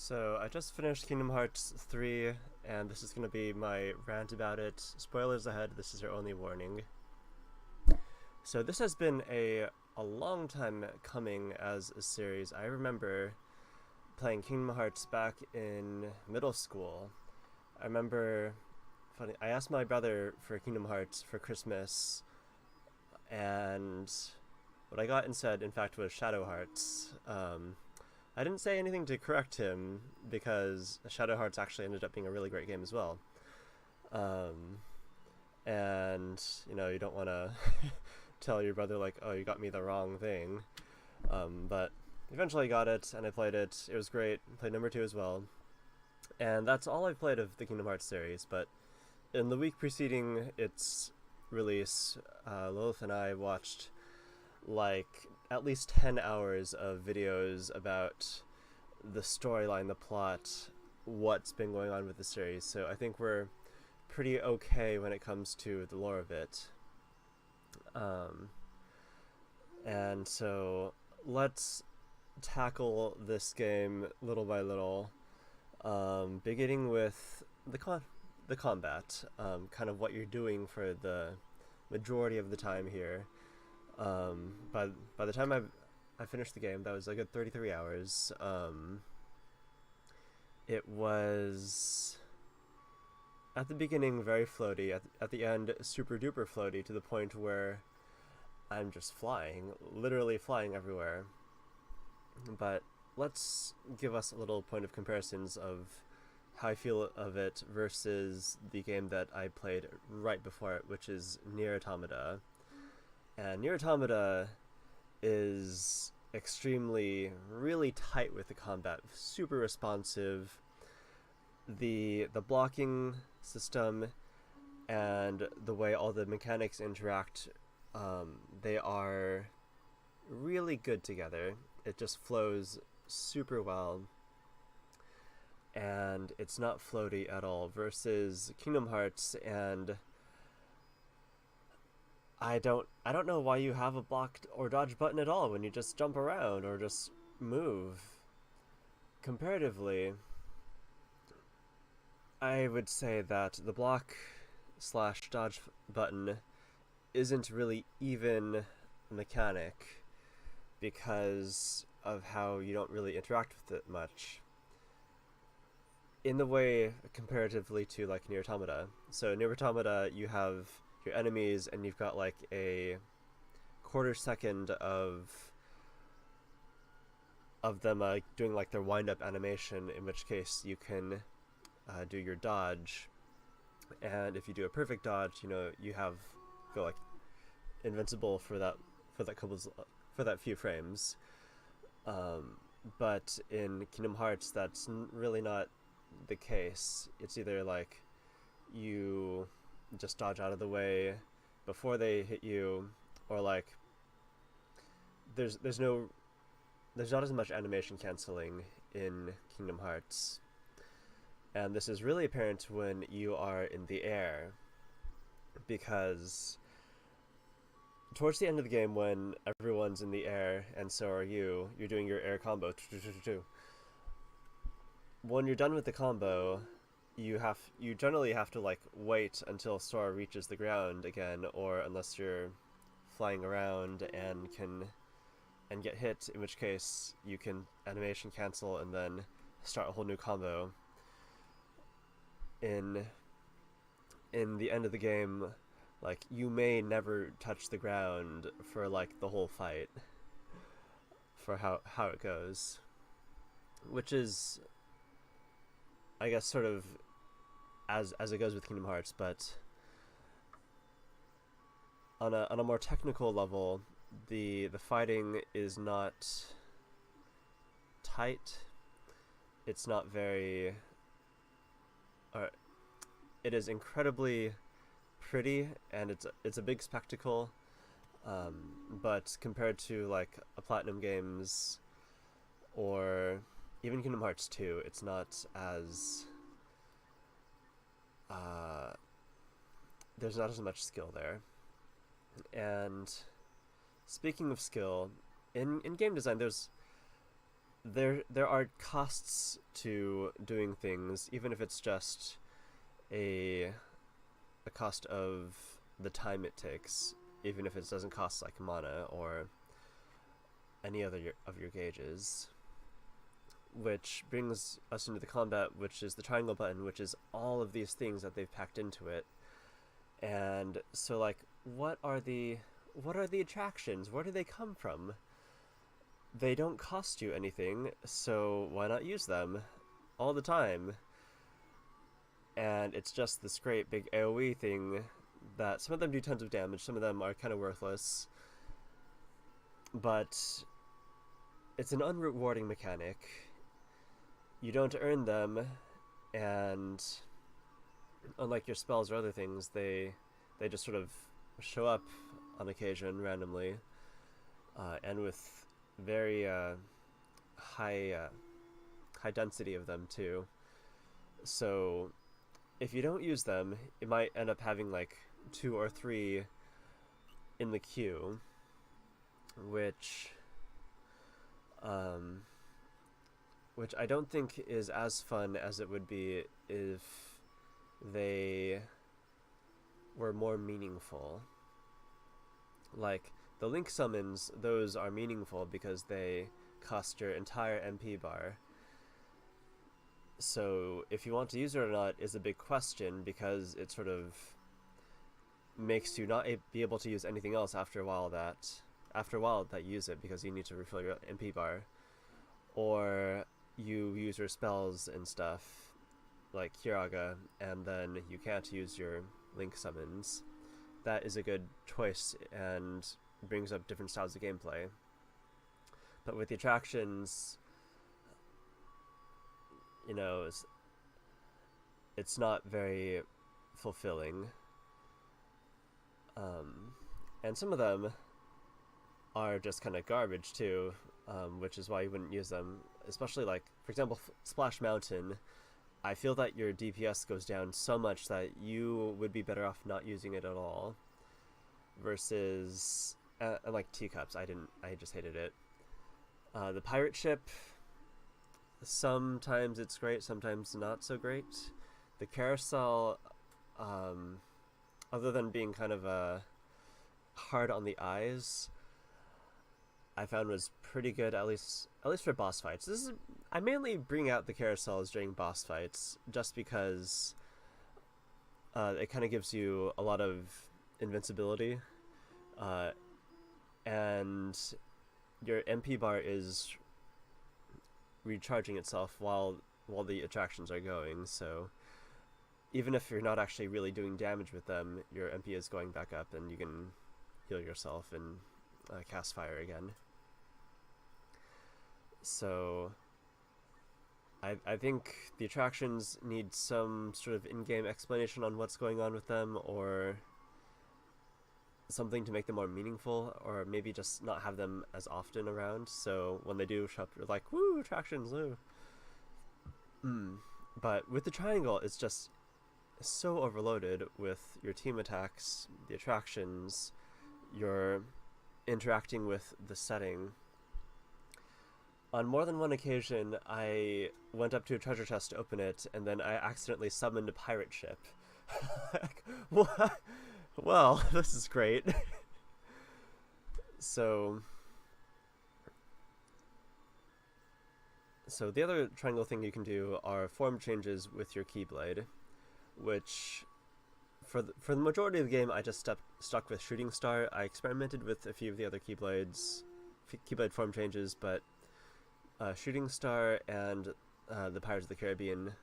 So I just finished Kingdom Hearts 3, and this is going to be my rant about it. Spoilers ahead, this is your only warning. So this has been a long time coming as a series. I remember playing Kingdom Hearts back in middle school. I remember, I asked my brother for Kingdom Hearts for Christmas, and what I got instead, in fact, was Shadow Hearts. I didn't say anything to correct him because Shadow Hearts actually ended up being a really great game as well. Um, and you don't want to tell your brother like, oh, you got me the wrong thing. But eventually I got it and I played it. It was great. I played number 2 as well. And that's all I've played of the Kingdom Hearts series. But in the week preceding its release, Lilith and I watched like at least 10 hours of videos about the storyline, the plot, what's been going on with the series. So I think we're pretty okay when it comes to the lore of it. And so let's tackle this game little by little, beginning with the combat, kind of what you're doing for the majority of the time here. By the time I finished the game, that was a good 33 hours. It was at the beginning very floaty, at the end super duper floaty, to the point where I'm just flying, literally flying everywhere. But let's give us a little point of comparisons of how I feel of it versus the game that I played right before it, which is Nier Automata. And Nier Automata is extremely, really tight with the combat, super responsive. The blocking system and the way all the mechanics interact, they are really good together. It just flows super well, and it's not floaty at all, versus Kingdom Hearts. And I don't know why you have a block or dodge button at all when you just jump around or just move. Comparatively, I would say that the block slash dodge button isn't really even a mechanic because of how you don't really interact with it much in the way comparatively to like Nier Automata. So Nier Automata, you have your enemies and you've got like a quarter second of them doing like their wind-up animation, in which case you can do your dodge, and if you do a perfect dodge, you feel like invincible for that few frames. But in Kingdom Hearts, that's really not the case. It's either like you just dodge out of the way before they hit you, or like there's not as much animation canceling in Kingdom Hearts. And this is really apparent when you are in the air, because towards the end of the game, when everyone's in the air and so are you're doing your air combo. When you're done with the combo, you generally have to like wait until Sora reaches the ground again, or unless you're flying around and get hit, in which case you can animation cancel and then start a whole new combo. In the end of the game, like, you may never touch the ground for like the whole fight, for how it goes, which is, I guess, sort of as it goes with Kingdom Hearts. But on a more technical level, the fighting is not tight. It's not very it is incredibly pretty, and it's a big spectacle, but compared to like a Platinum Games or even Kingdom Hearts 2, it's not as there's not as much skill there. And speaking of skill, in game design, there are costs to doing things, even if it's just a cost of the time it takes, even if it doesn't cost like mana or any other of your gauges. Which brings us into the combat, which is the triangle button, which is all of these things that they've packed into it. And so, like, what are the attractions? Where do they come from? They don't cost you anything, so why not use them all the time? And it's just this great big AoE thing that some of them do tons of damage, some of them are kind of worthless, but it's an unrewarding mechanic. You don't earn them, and unlike your spells or other things, they just sort of show up on occasion randomly, and with very high density of them too. So if you don't use them, it might end up having like 2 or 3 in the queue, which I don't think is as fun as it would be if they were more meaningful. Like, the Link summons, those are meaningful because they cost your entire MP bar. So if you want to use it or not is a big question, because it sort of makes you not be able to use anything else after a while that you use it, because you need to refill your MP bar. Or you use your spells and stuff, like Kiraga, and then you can't use your Link summons. That is a good choice and brings up different styles of gameplay. But with the attractions, you know, it's not very fulfilling. And some of them are just kind of garbage too, which is why you wouldn't use them. Especially, like, for example, Splash Mountain. I feel that your DPS goes down so much that you would be better off not using it at all. Versus, like Teacups, I just hated it. The pirate ship, sometimes it's great, sometimes not so great. The carousel, other than being kind of hard on the eyes, I found was pretty good, at least for boss fights. I mainly bring out the carousels during boss fights just because it kind of gives you a lot of invincibility, and your MP bar is recharging itself while the attractions are going. So even if you're not actually really doing damage with them, your MP is going back up, and you can heal yourself and cast fire again. So I think the attractions need some sort of in-game explanation on what's going on with them, or something to make them more meaningful, or maybe just not have them as often around, so when they do show up, you're like, woo, attractions, woo. But with the triangle, it's just so overloaded with your team attacks, the attractions, your interacting with the setting. On more than one occasion, I went up to a treasure chest to open it, and then I accidentally summoned a pirate ship. What? Well, this is great. So the other triangle thing you can do are form changes with your Keyblade, which for the majority of the game I just stuck with Shooting Star. I experimented with a few of the other Keyblade form changes, but Shooting Star and the Pirates of the Caribbean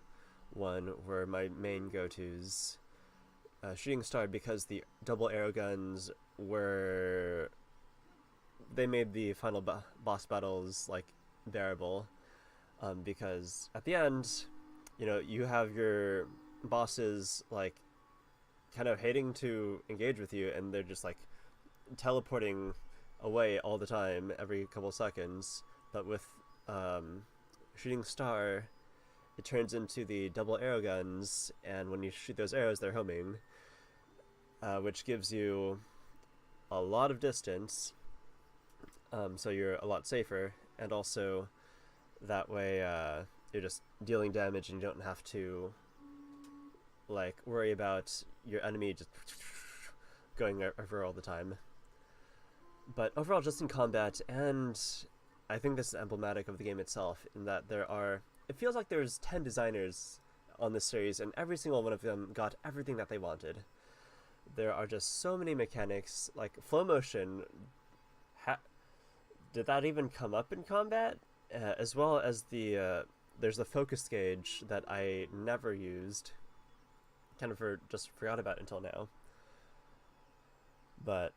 one were my main go-tos. Shooting Star because the double arrow guns they made the final boss battles like bearable, because at the end, you know, you have your bosses like kind of hating to engage with you, and they're just like teleporting away all the time every couple seconds. But with Shooting Star, it turns into the double arrow guns, and when you shoot those arrows, they're homing, which gives you a lot of distance, so you're a lot safer, and also That way, you're just dealing damage and you don't have to like worry about your enemy just going over all the time. But overall, just in combat, and I think this is emblematic of the game itself, in that it feels like there's 10 designers on this series, and every single one of them got everything that they wanted. There are just so many mechanics, like flow motion. Did that even come up in combat? As well as there's the focus gauge that I never used. Kind of just forgot about until now. But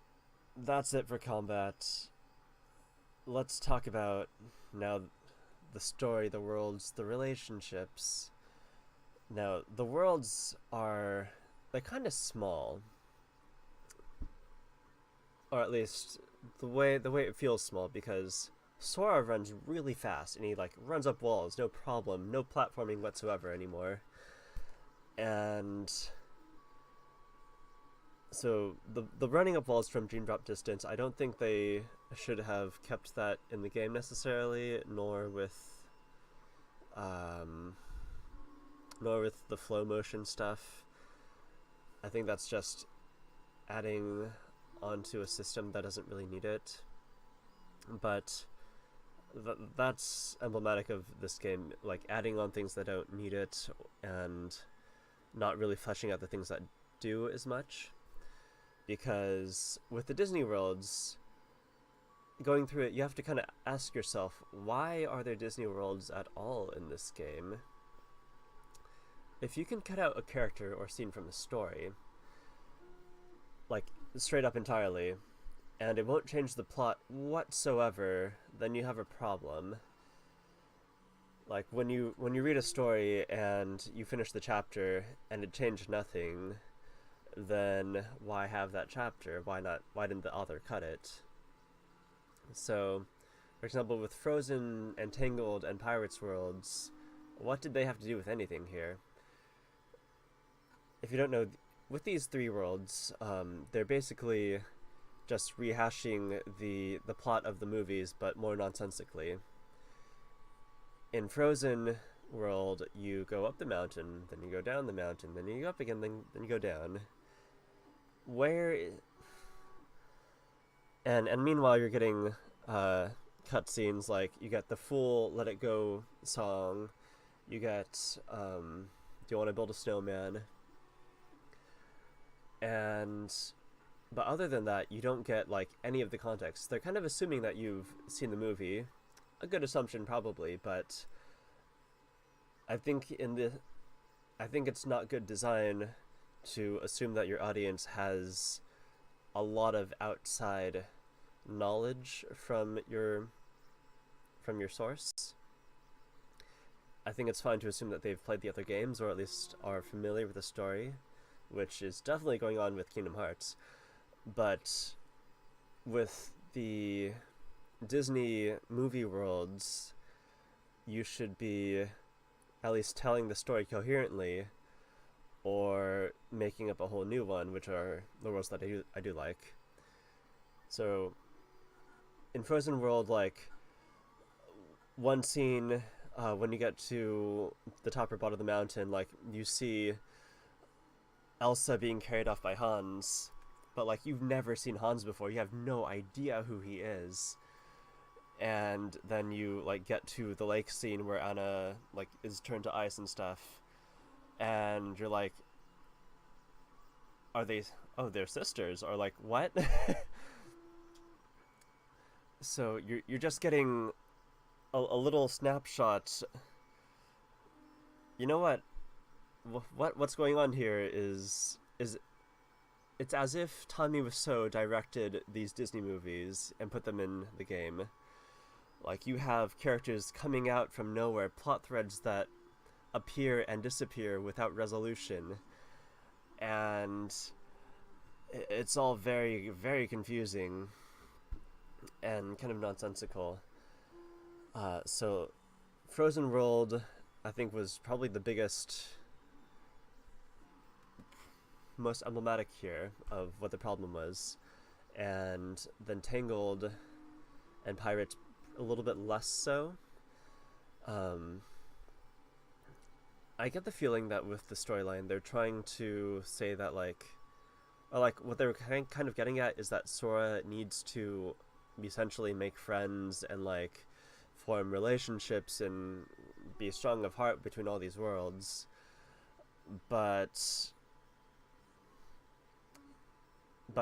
that's it for combat. Let's talk about now the story, the worlds, the relationships. Now, the worlds they're kind of small. Or at least the way it feels small, because Sora runs really fast and he like runs up walls, no problem, no platforming whatsoever anymore. And so the running up walls from Dream Drop distance, I don't think they should have kept that in the game necessarily, nor with the flow motion stuff. I think that's just adding onto a system that doesn't really need it. But that's emblematic of this game, like adding on things that don't need it and not really fleshing out the things that do as much. Because with the Disney worlds, going through it, you have to kind of ask yourself, why are there Disney worlds at all in this game? If you can cut out a character or scene from the story, like straight up entirely, and it won't change the plot whatsoever, then you have a problem. Like when you read a story and you finish the chapter and it changed nothing, then why have that chapter? Why didn't the author cut it? So, for example, with Frozen and Tangled and Pirates Worlds, what did they have to do with anything here? If you don't know, with these three worlds, they're basically just rehashing the plot of the movies, but more nonsensically. In Frozen World, you go up the mountain, then you go down the mountain, then you go up again, then you go down. And meanwhile, you're getting cutscenes, like you get the full Let It Go song, you get Do You Want to Build a Snowman? But other than that, you don't get like any of the context. They're kind of assuming that you've seen the movie. A good assumption, probably, but I think it's not good design to assume that your audience has a lot of outside knowledge from your source. I think it's fine to assume that they've played the other games, or at least are familiar with the story, which is definitely going on with Kingdom Hearts. But with the Disney movie worlds, you should be at least telling the story coherently, or making up a whole new one, which are the worlds that I do like. So in Frozen World, like one scene, when you get to the top or bottom of the mountain, like you see Elsa being carried off by Hans, but like you've never seen Hans before, you have no idea who he is. And then you like get to the lake scene where Anna like is turned to ice and stuff, and you're like, they're sisters, or like what? So you're just getting a little snapshot. You know what's going on here is it's as if Tommy Wiseau directed these Disney movies and put them in the game. Like, you have characters coming out from nowhere, plot threads that appear and disappear without resolution, and it's all very, very confusing and kind of nonsensical. So Frozen World, I think, was probably the biggest, most emblematic here of what the problem was, and then Tangled and Pirates a little bit less so. Um, I get the feeling that with the storyline, they're trying to say that or like what they're kind of getting at is that Sora needs to essentially make friends and like form relationships and be strong of heart between all these worlds, but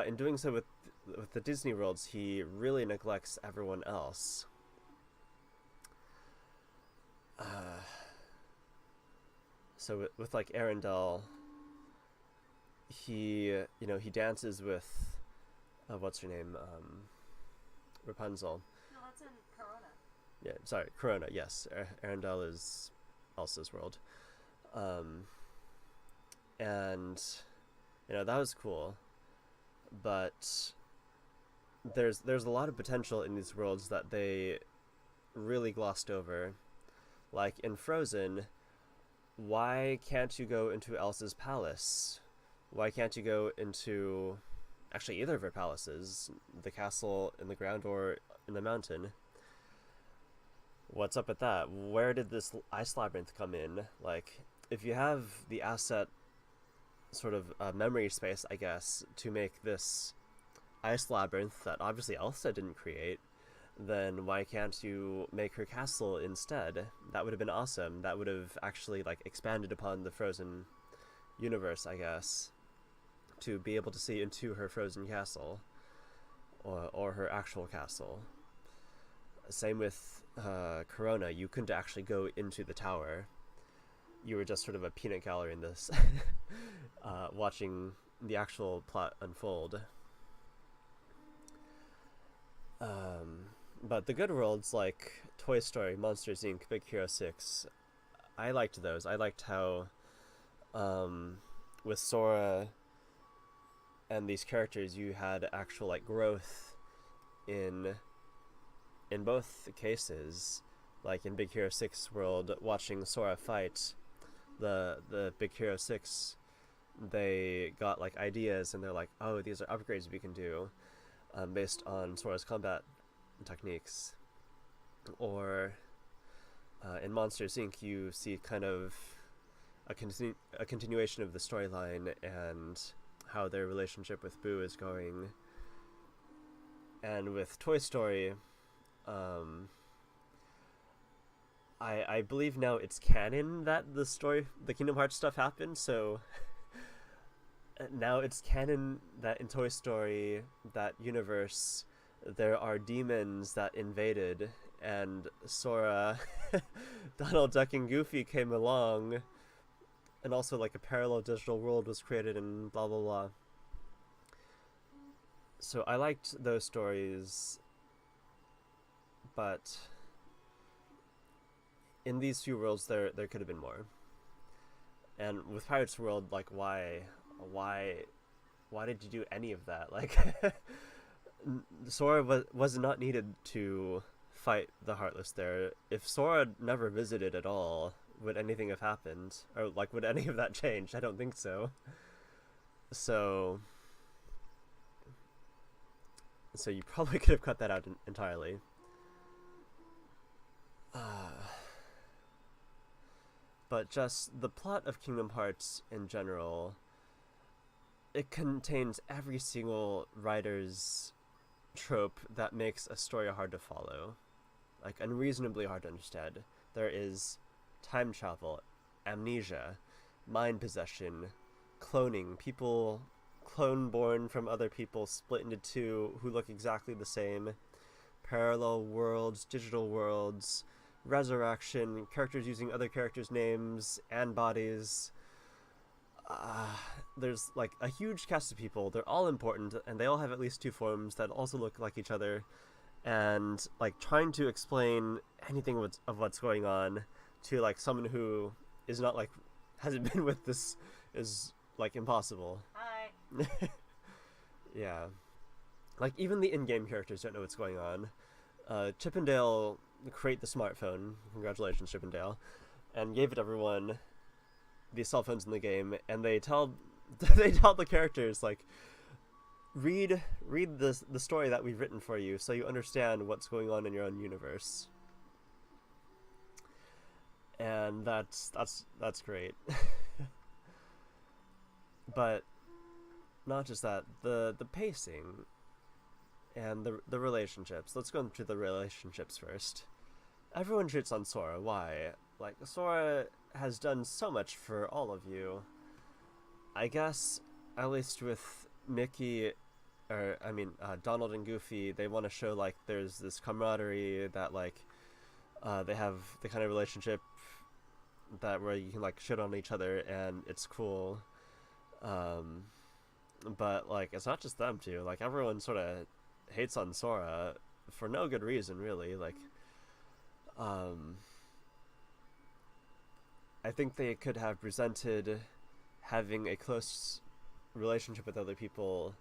in doing so with the Disney worlds, he really neglects everyone else. So with like Arendelle, he he dances with what's her name, Rapunzel. No, that's in Corona. Yeah, sorry, Corona. Yes, Arendelle is Elsa's world, and that was cool, but there's a lot of potential in these worlds that they really glossed over. Like in Frozen, why can't you go into Elsa's palace? Why can't you go into actually either of her palaces, the castle in the ground or in the mountain? What's up with that? Where did this ice labyrinth come in? Like, if you have the asset sort of memory space, I guess, to make this ice labyrinth that obviously Elsa didn't create, then why can't you make her castle instead? That would have been awesome. That would have actually like expanded upon the Frozen universe, I guess, to be able to see into her frozen castle, or her actual castle. Same with Corona. You couldn't actually go into the tower. You were just sort of a peanut gallery in this, watching the actual plot unfold. But the good worlds like Toy Story, Monsters Inc., Big Hero 6, I liked those. I liked how with Sora and these characters you had actual like growth in both cases. Like in Big Hero 6 world, watching Sora fight the Big Hero 6, they got like ideas and they're like, oh, these are upgrades we can do based on Sora's combat techniques. Or in Monsters Inc., you see kind of a continuation of the storyline and how their relationship with Boo is going. And with Toy Story, I believe now it's canon that the Kingdom Hearts stuff happened, so now it's canon that in Toy Story, that universe, there are demons that invaded, and Sora, Donald Duck, and Goofy came along, and also like a parallel digital world was created and blah blah blah. So I liked those stories, but in these few worlds there could have been more. And with Pirates World, like why did you do any of that? Like Sora was not needed to fight the Heartless there. If Sora never visited at all, would anything have happened? Or like would any of that change? I don't think so. So you probably could have cut that out entirely. But just the plot of Kingdom Hearts in general, it contains every single writer's trope that makes a story hard to follow, like unreasonably hard to understand. There is time travel, amnesia, mind possession, cloning, people clone-born from other people split into two who look exactly the same, parallel worlds, digital worlds, resurrection, characters using other characters' names and bodies. There's like a huge cast of people. They're all important, and they all have at least two forms that also look like each other. And like trying to explain anything of what's going on to like someone who is not like hasn't been with this is like impossible. Hi. Yeah, like even the in-game characters don't know what's going on. Chip and Dale create the smartphone. Congratulations, Chip and Dale, and gave it everyone these cell phones in the game, and they tell the characters like, read the story that we've written for you so you understand what's going on in your own universe. and that's great. But not just that, the pacing and the relationships. Let's go into the relationships first. Everyone shoots on Sora. Why? Like, Sora has done so much for all of you. I guess, at least with Mickey, or I mean, Donald and Goofy, they want to show like there's this camaraderie that like they have the kind of relationship that where you can like shit on each other and it's cool. But like it's not just them too. Like everyone sort of hates on Sora for no good reason, really. Like, I think they could have presented having a close relationship with other people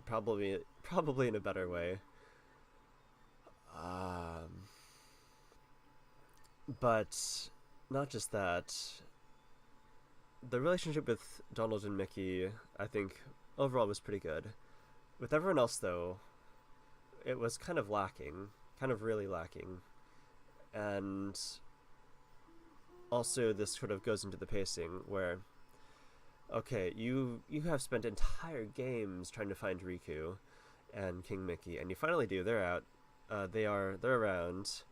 probably in a better way. But not just that. The relationship with Donald and Mickey, I think, overall was pretty good. With everyone else, though, it was kind of lacking, kind of really lacking. And also this sort of goes into the pacing where, okay, you have spent entire games trying to find Riku and King Mickey, and you finally do. They're out. They're around.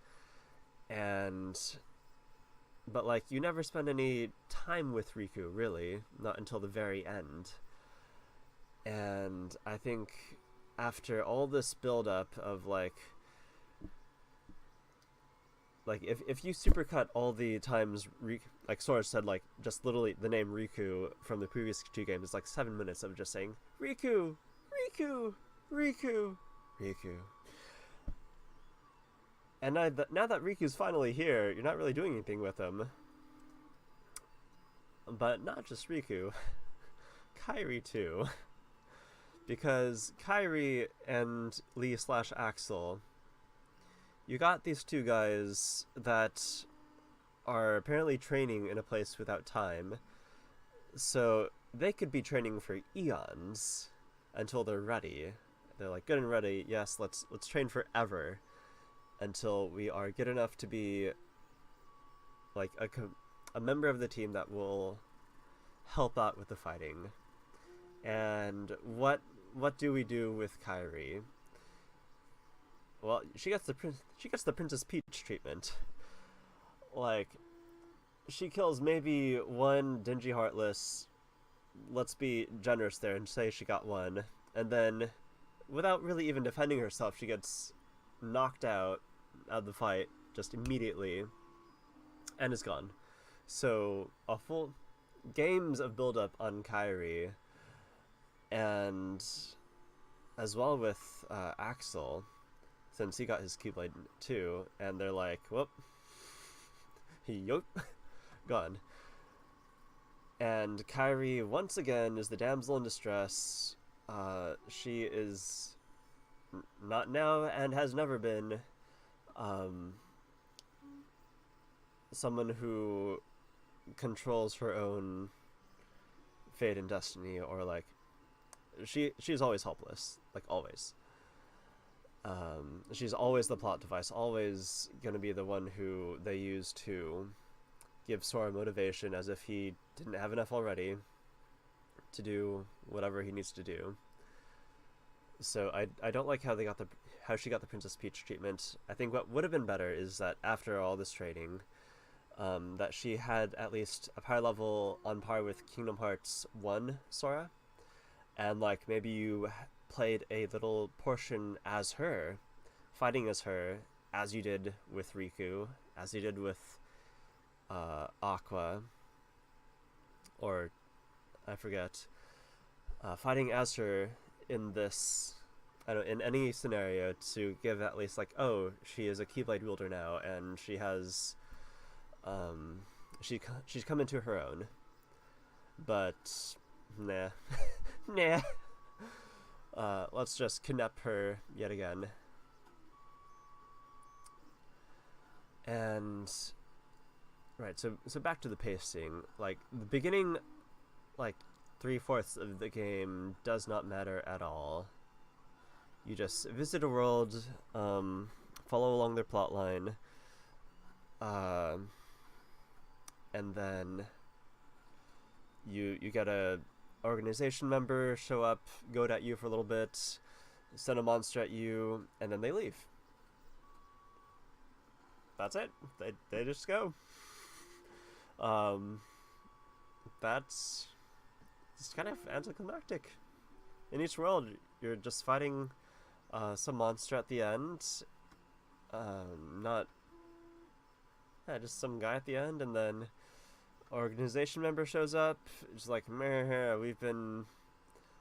But like you never spend any time with Riku, really, not until the very end. And I think after all this build up of like if you supercut all the times like Sora said, like just literally the name Riku from the previous two games, it's like 7 minutes of just saying Riku, Riku, Riku, Riku. And now that Riku's finally here, you're not really doing anything with him. But not just Riku, Kairi too. Because Kairi and Lee/Axel, you got these two guys that are apparently training in a place without time. So they could be training for eons until they're ready. They're like good and ready. Yes, let's train forever until we are good enough to be like a member of the team that will help out with the fighting. And what do we do with Kairi? Well, she gets the Princess Peach treatment. Like, she kills maybe one Dingy Heartless. Let's be generous there and say she got one, and then without really even defending herself, she gets knocked out of the fight just immediately and is gone. So a full games of build up on Kairi, and as well with Axel, since he got his Keyblade too, and they're like, whoop, yup, gone. And Kairi once again is the damsel in distress. She is not now and has never been someone who controls her own fate and destiny, or like she's always helpless, like always. She's always the plot device, always gonna be the one who they use to give Sora motivation, as if he didn't have enough already to do whatever he needs to do. So I don't like how she got the Princess Peach treatment. I think what would have been better is that after all this training, that she had at least a power level on par with Kingdom Hearts 1 Sora, and like maybe you played a little portion as her, fighting as her, as you did with Riku, as you did with Aqua, or I forget, fighting as her in this, I don't know, in any scenario, to give at least like, oh, she is a Keyblade wielder now, and she has, she's come into her own. But nah, nah. Let's just kidnap her yet again. And right, so back to the pacing. Like the beginning, like 3/4 of the game does not matter at all. You just visit a world, follow along their plot line, and then you get a organization member show up, goad at you for a little bit, send a monster at you, and then they leave. That's it. They just go. That's just kind of anticlimactic. In each world, you're just fighting some monster at the end. Not just some guy at the end, and then organization member shows up. It's like, meh, we've been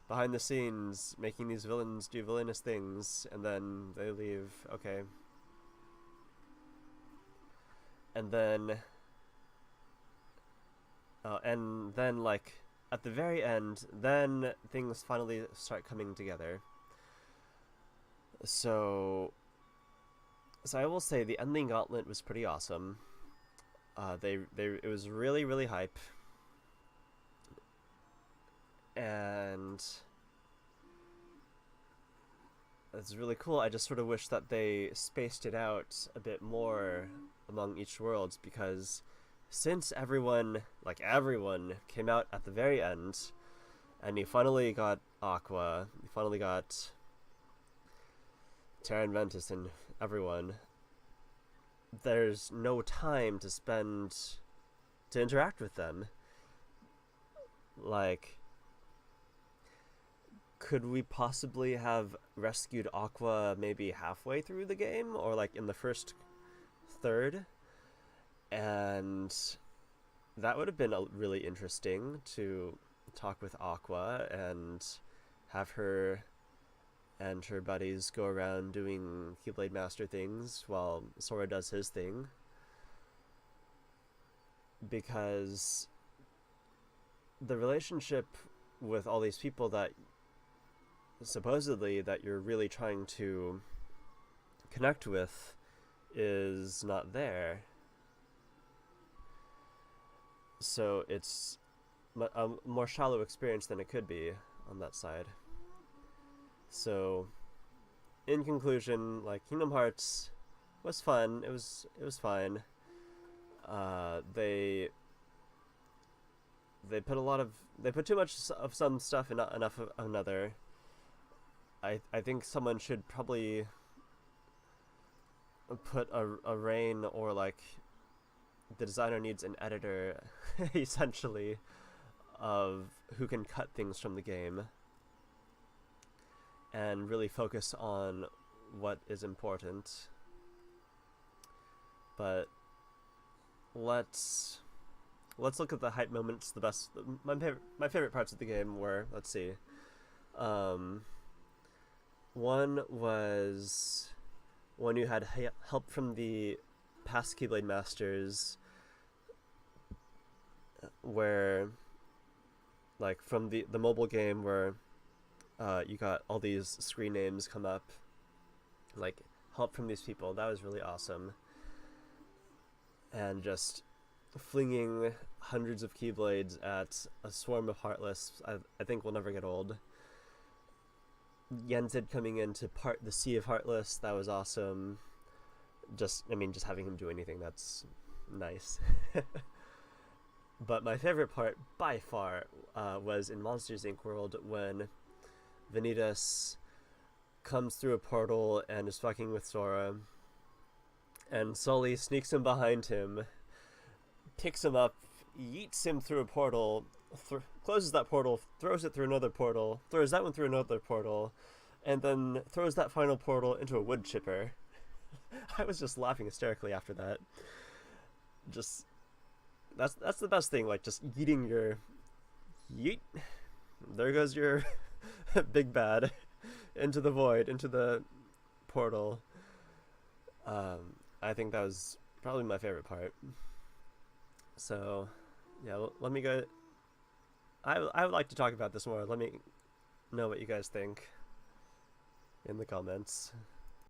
behind the scenes making these villains do villainous things, and then they leave. Okay. And then like at the very end, then things finally start coming together. So I will say the ending gauntlet was pretty awesome. It was really, really hype, and it's really cool. I just sort of wish that they spaced it out a bit more among each world, because since everyone came out at the very end, and you finally got Aqua, you finally got Terra and Ventus and everyone, there's no time to spend to interact with them. Like, could we possibly have rescued Aqua maybe halfway through the game, or like in the first third? And that would have been really interesting to talk with Aqua and have her and her buddies go around doing Keyblade Master things while Sora does his thing. Because the relationship with all these people that supposedly that you're really trying to connect with is not there. So it's a more shallow experience than it could be on that side. So, in conclusion, like, Kingdom Hearts was fun. It was fine. They put too much of some stuff and not enough of another. I think someone should probably put a rein, or like the designer needs an editor essentially of who can cut things from the game and really focus on what is important. But let's look at the hype moments. The best, my favorite parts of the game were, let's see, one was when you had help from the past Keyblade Masters, where, like, from the mobile game where you got all these screen names come up, like, help from these people. That was really awesome. And just flinging hundreds of Keyblades at a swarm of Heartless, I think will never get old. Yenzid coming in to part the Sea of Heartless, that was awesome. Just having him do anything, that's nice. But my favorite part, by far, was in Monsters, Inc. World, when Vanitas comes through a portal and is fucking with Sora, and Sully sneaks in behind him, picks him up, yeets him through a portal, closes that portal, throws it through another portal, throws that one through another portal, and then throws that final portal into a wood chipper. I was just laughing hysterically after that. Just, that's the best thing, like, just yeeting your yeet. There goes your big bad into the void, into the portal. I think that was probably my favorite part. So, yeah, let me go. I would like to talk about this more. Let me know what you guys think in the comments.